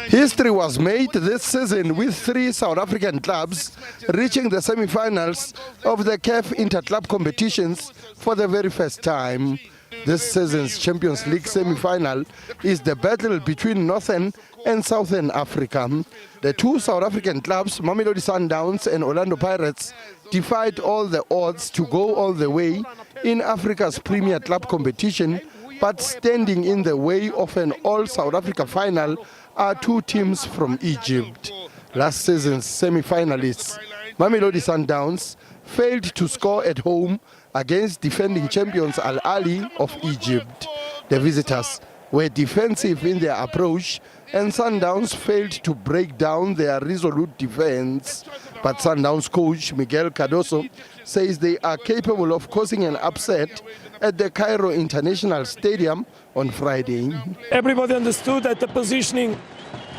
History was made this season with 3 South African clubs reaching the semi-finals of the CAF Interclub competitions for the very first time. This season's Champions League semi-final is the battle between Northern and Southern Africa. The 2 South African clubs, Mamelodi Sundowns and Orlando Pirates, defied all the odds to go all the way in Africa's Premier Club competition, but standing in the way of an all-South Africa final are 2 teams from Egypt. Last season's semi-finalists, Mamelodi Sundowns, failed to score at home against defending champions Ahly of Egypt. The visitors were defensive in their approach, and Sundowns failed to break down their resolute defense. But Sundowns coach Miguel Cardoso says they are capable of causing an upset at the Cairo International Stadium on Friday. Everybody understood that the positioning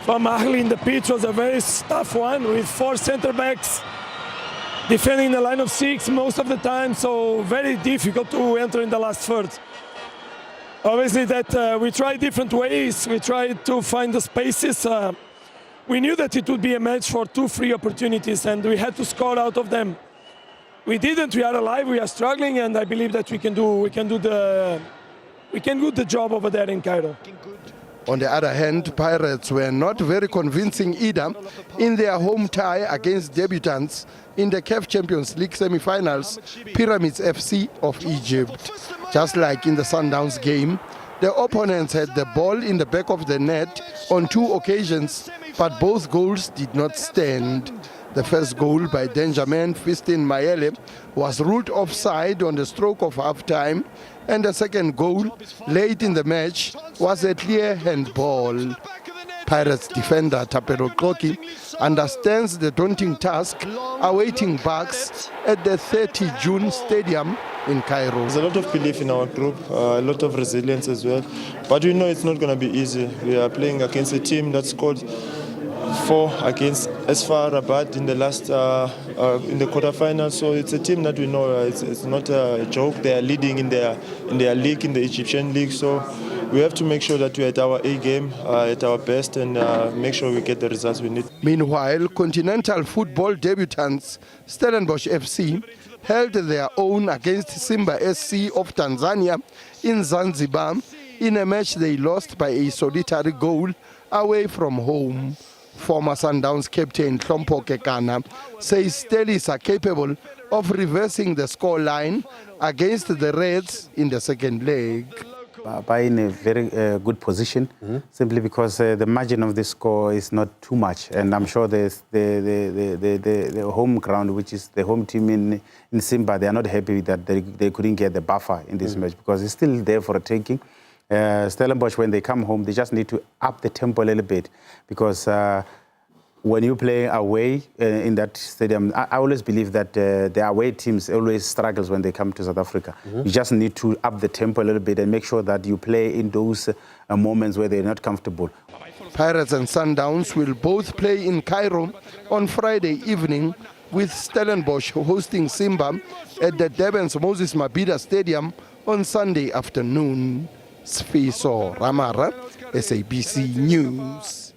from Ahly in the pitch was a very tough one, with 4 center backs defending the line of 6 most of the time, so very difficult to enter in the last third. Obviously that we tried different ways, we tried to find the spaces. We knew that it would be a match for 2 free opportunities, and we had to score out of them. We didn't, we are alive, we are struggling, and I believe that we can do the job over there in Cairo. On the other hand, Pirates were not very convincing either in their home tie against debutants in the CAF Champions League semi-finals, Pyramids FC of Egypt. Just like in the Sundowns game, the opponents had the ball in the back of the net on 2 occasions, but both goals did not stand. The first goal by Benjamin Fistin Mayele was ruled offside on the stroke of half-time, and the second goal, late in the match, was a clear handball. Pirates defender Tapelo Koki understands the daunting task awaiting Bucks at the 30 June Stadium in Cairo. There's a lot of belief in our group, a lot of resilience as well, but we know it's not going to be easy. We are playing against a team that scored 4 against SFAR Rabat in the last in the quarterfinals. So it's a team that we know it's not a joke. They are leading in their league, in the Egyptian league. So we have to make sure that we're at our A game, at our best, and make sure we get the results we need. Meanwhile, continental football debutants Stellenbosch FC held their own against Simba SC of Tanzania in Zanzibar in a match they lost by a solitary goal away from home. Former Sundowns captain Hlompo Kekana says Stellies are capable of reversing the scoreline against the Reds in the second leg. By in a very good position, simply because the margin of the score is not too much, and I'm sure the home ground, which is the home team in Simba, they are not happy that they couldn't get the buffer in this match, because it's still there for a taking. Stellenbosch, when they come home, they just need to up the tempo a little bit, because when you play away in that stadium, I always believe that the away teams always struggles when they come to South Africa. You just need to up the tempo a little bit and make sure that you play in those moments where they're not comfortable. Pirates and Sundowns will both play in Cairo on Friday evening, with Stellenbosch hosting Simba at the Durban's Moses Mabhida Stadium on Sunday afternoon. Sfiso Ramara, SABC News.